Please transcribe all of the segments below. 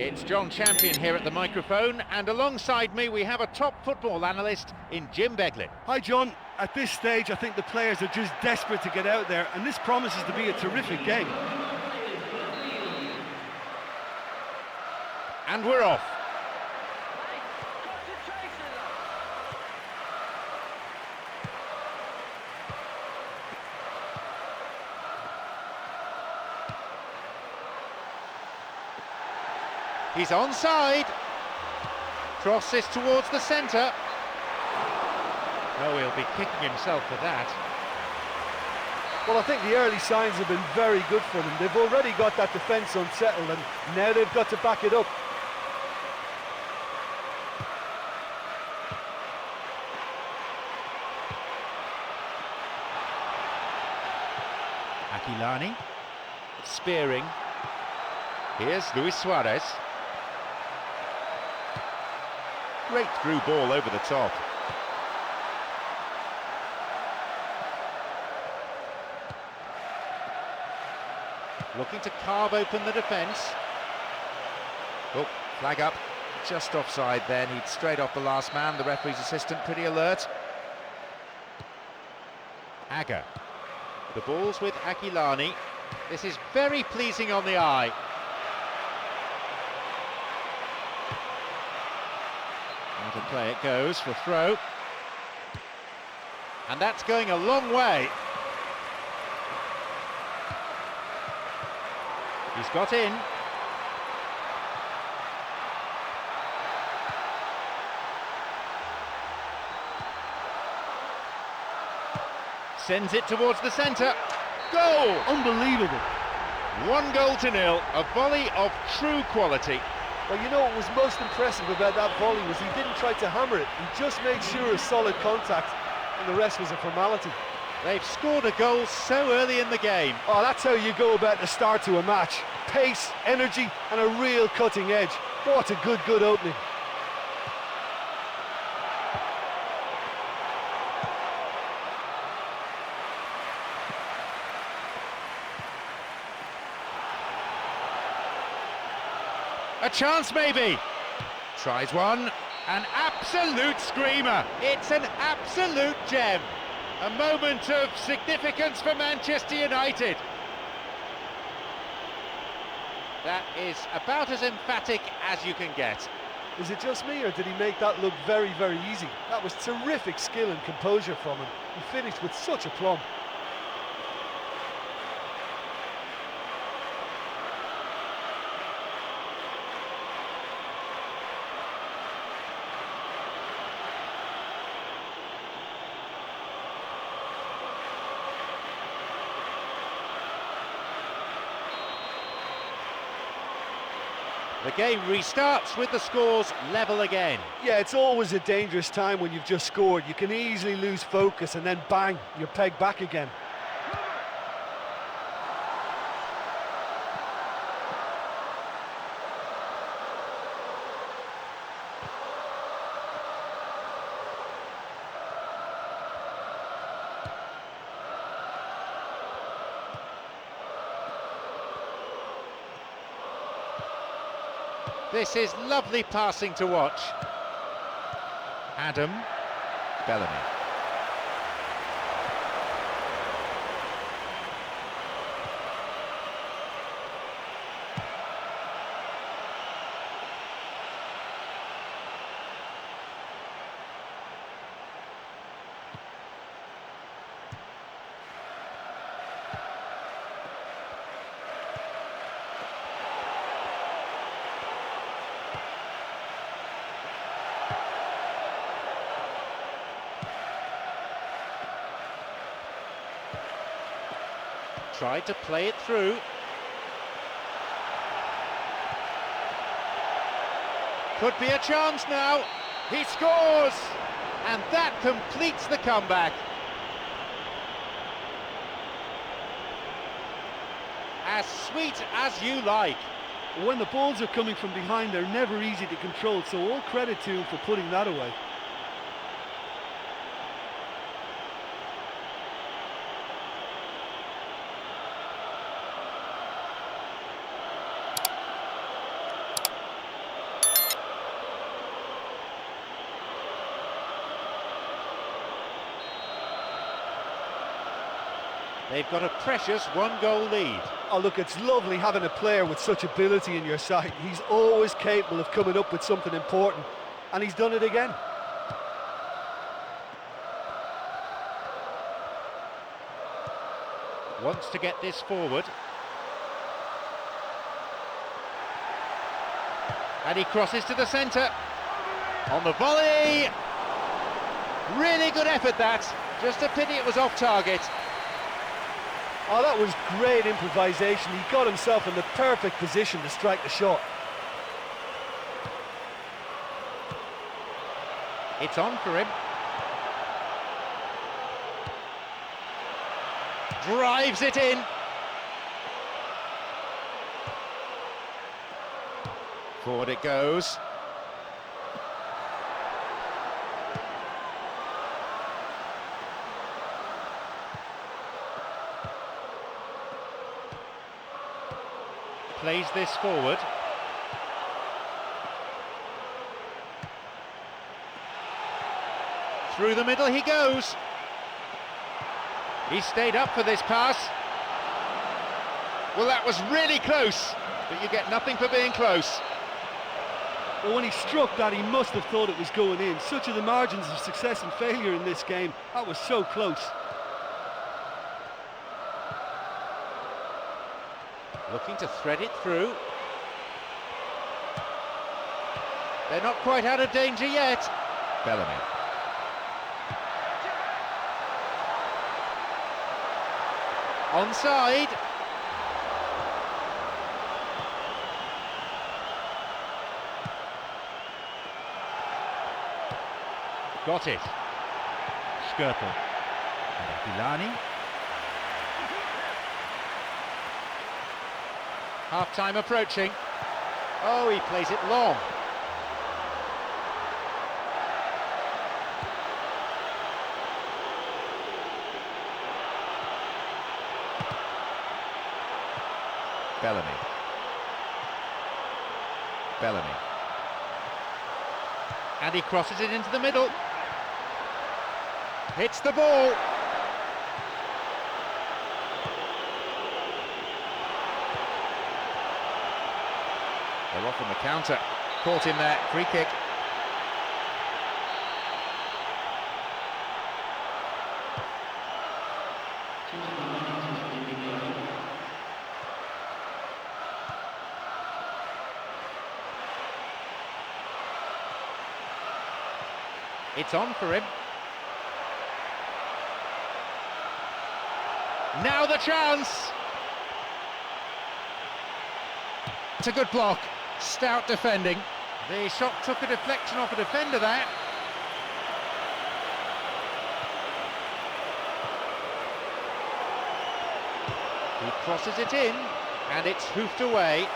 It's John Champion here at the microphone, and alongside me we have a top football analyst in Jim Beglin. Hi John, at this stage I think the players are just desperate to get out there, and this promises to be a terrific game. And we're off. He's onside. Cross this towards the centre. No, he'll be kicking himself for that. Well, I think the early signs have been very good for them. They've already got that defence unsettled, and now they've got to back it up. Aquilani. Spearing. Here's Luis Suarez. Great through ball over the top. Looking to carve open the defence. Oh, flag up. Just offside then. He'd straight off the last man. The referee's assistant pretty alert. Aga. The ball's with Aquilani. This is very pleasing on the eye. Out of play it goes for throw. And that's going a long way. He's got in. Sends it towards the centre. Goal! Unbelievable. 1-0, a volley of true quality. Well, you know what was most impressive about that volley was he didn't try to hammer it. He just made sure of solid contact, and the rest was a formality. They've scored a goal so early in the game. Oh, that's how you go about the start to a match. Pace, energy, and a real cutting edge. What a good opening. A chance maybe. Tries one. An absolute screamer. It's an absolute gem. A moment of significance for Manchester United. That is about as emphatic as you can get. Is it just me, or did he make that look very easy? That was terrific skill and composure from him. He finished with such aplomb. The game restarts with the scores level again. Yeah, it's always a dangerous time when you've just scored. You can easily lose focus and then bang, you're pegged back again. This is lovely passing to watch. Adam Bellamy. Tried to play it through. Could be a chance now. He scores! And that completes the comeback. As sweet as you like. When the balls are coming from behind, they're never easy to control, so all credit to him for putting that away. They've got a precious one-goal lead. Oh look, it's lovely having a player with such ability in your side. He's always capable of coming up with something important, and he's done it again. Wants to get this forward. And he crosses to the centre. On the volley! Really good effort that. Just a pity it was off target. Oh, that was great improvisation. He got himself in the perfect position to strike the shot. It's on for him. Drives it in. Forward it goes. Plays this forward. Through the middle he goes. He stayed up for this pass. Well, that was really close, but you get nothing for being close. Well, when he struck that, he must have thought it was going in. Such are the margins of success and failure in this game. That was so close. Looking to thread it through. They're not quite out of danger yet. Bellamy. Onside. Got it. Skirtle. Bilani. Half-time approaching. Oh, he plays it long. Bellamy. Bellamy. And he crosses it into the middle. Hits the ball. They're off on the counter. Caught him there. Free kick. It's on for him. Now the chance! It's a good block. Stout defending. The shot took a deflection off a defender there. He crosses it in, and it's hoofed away.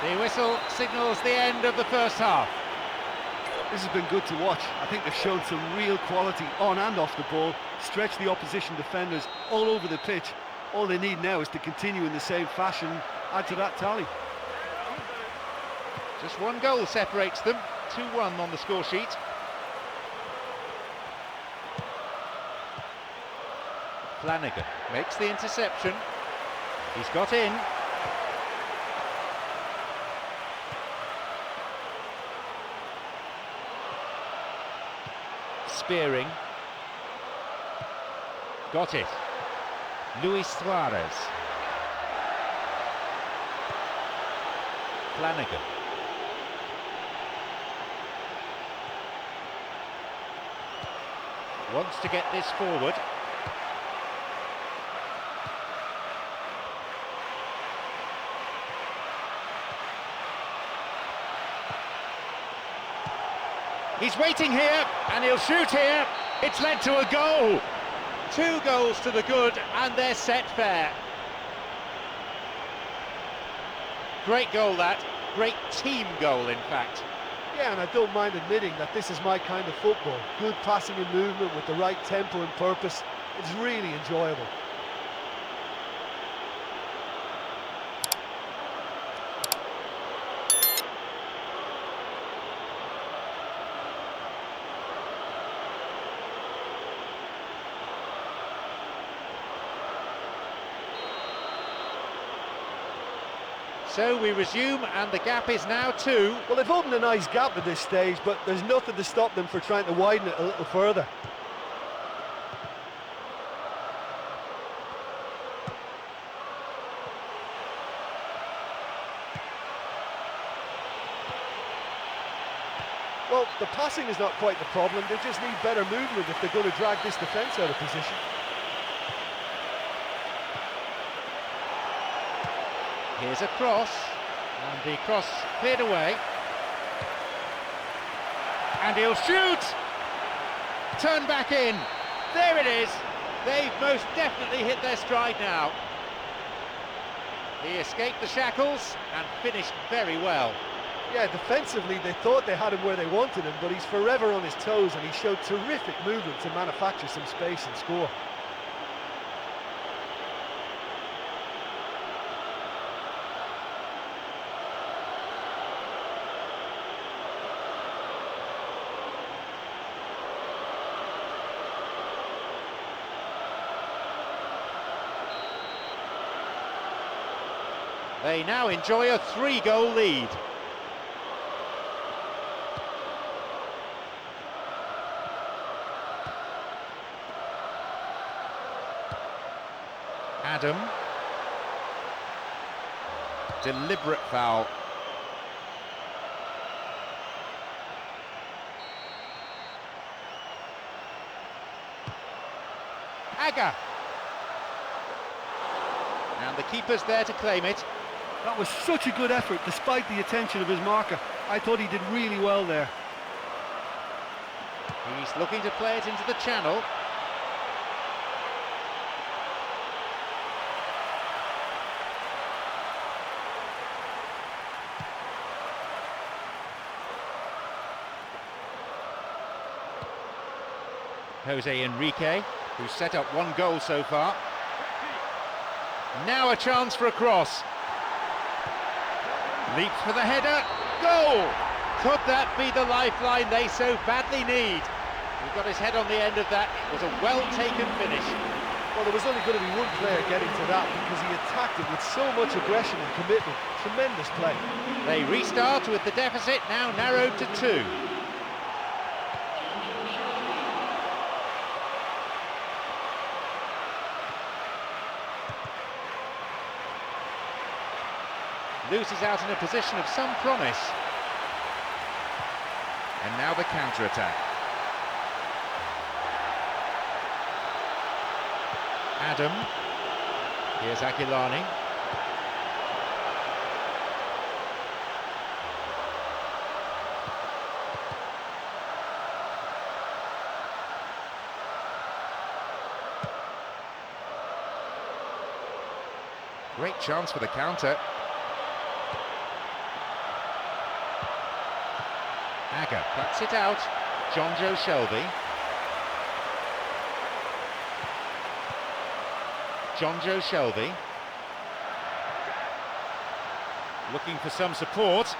The whistle signals the end of the first half. This has been good to watch. I think they've shown some real quality on and off the ball, stretched the opposition defenders all over the pitch. All they need now is to continue in the same fashion, add to that tally. Just one goal separates them, 2-1 on the score sheet. Flanagan makes the interception. He's got in. Spearing. Got it. Luis Suarez. Flanagan. Wants to get this forward. He's waiting here, and he'll shoot here. It's led to a goal. 2 goals to the good, and they're set fair. Great goal that. Great team goal, in fact. Yeah, and I don't mind admitting that this is my kind of football. Good passing and movement with the right tempo and purpose. It's really enjoyable. So we resume, and the gap is now 2. Well, they've opened a nice gap at this stage, but there's nothing to stop them for trying to widen it a little further. Well, the passing is not quite the problem, they just need better movement if they're going to drag this defence out of position. Here's a cross, and the cross cleared away. And he'll shoot! Turn back in. There it is. They've most definitely hit their stride now. He escaped the shackles and finished very well. Yeah, defensively they thought they had him where they wanted him, but he's forever on his toes and he showed terrific movement to manufacture some space and score. They now enjoy a 3-goal lead. Adam. Deliberate foul. Aga. And the keeper's there to claim it. That was such a good effort despite the attention of his marker. I thought he did really well there. He's looking to play it into the channel. Jose Enrique, who's set up 1 goal so far. Now a chance for a cross. Leaps for the header. Goal! Could that be the lifeline they so badly need? He got his head on the end of that. It was a well-taken finish. Well, there was only going to be one player getting to that because he attacked it with so much aggression and commitment. Tremendous play. They restart with the deficit now narrowed to 2. Loses out in a position of some promise. And now the counter-attack. Adam. Here's Aquilani. Great chance for the counter. Aga cuts it out. John Joe Shelby. John Joe Shelby. Looking for some support.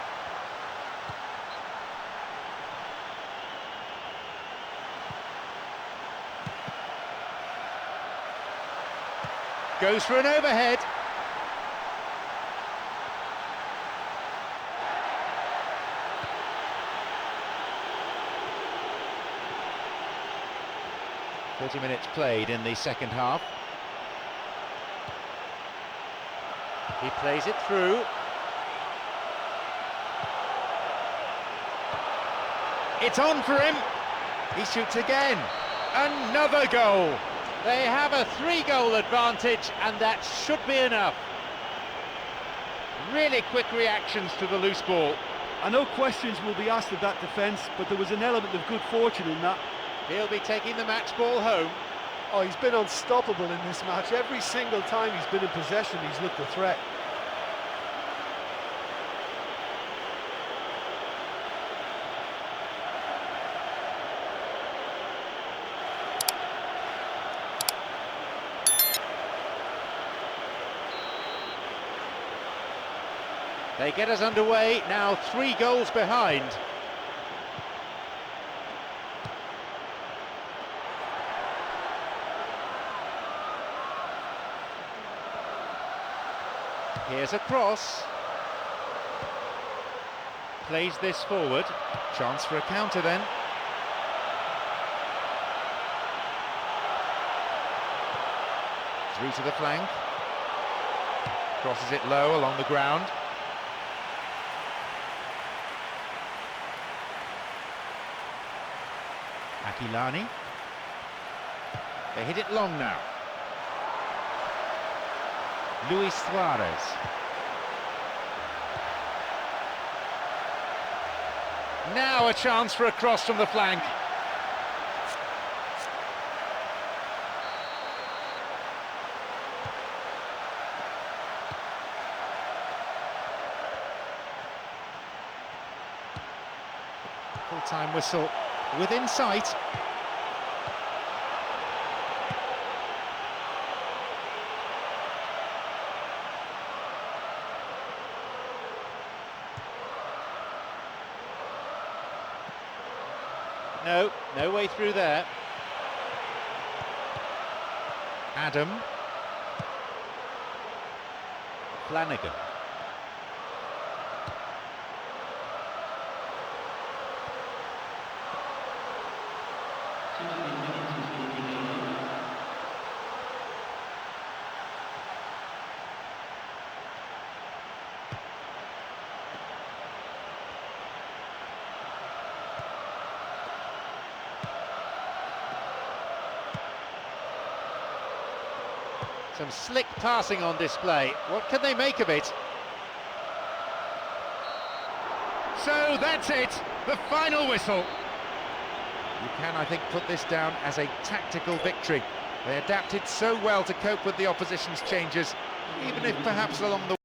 Goes for an overhead. "30 minutes played in the second half. He plays it through. It's on for him. He shoots again. Another goal. They have a 3-goal advantage, and that should be enough. Really quick reactions to the loose ball. I know questions will be asked of that defence, but there was an element of good fortune in that. He'll be taking the match ball home. Oh, he's been unstoppable in this match. Every single time he's been in possession, he's looked a threat. They get us underway, now 3 goals behind. Here's a cross. Plays this forward. Chance for a counter then. Through to the flank. Crosses it low along the ground. Aquilani. They hit it long now. Luis Suarez. Now a chance for a cross from the flank. Full-time whistle within sight. No way through there. Adam. Flanagan. Some slick passing on display. What can they make of it? So that's it, the final whistle. You can, I think, put this down as a tactical victory. They adapted so well to cope with the opposition's changes, even if perhaps along the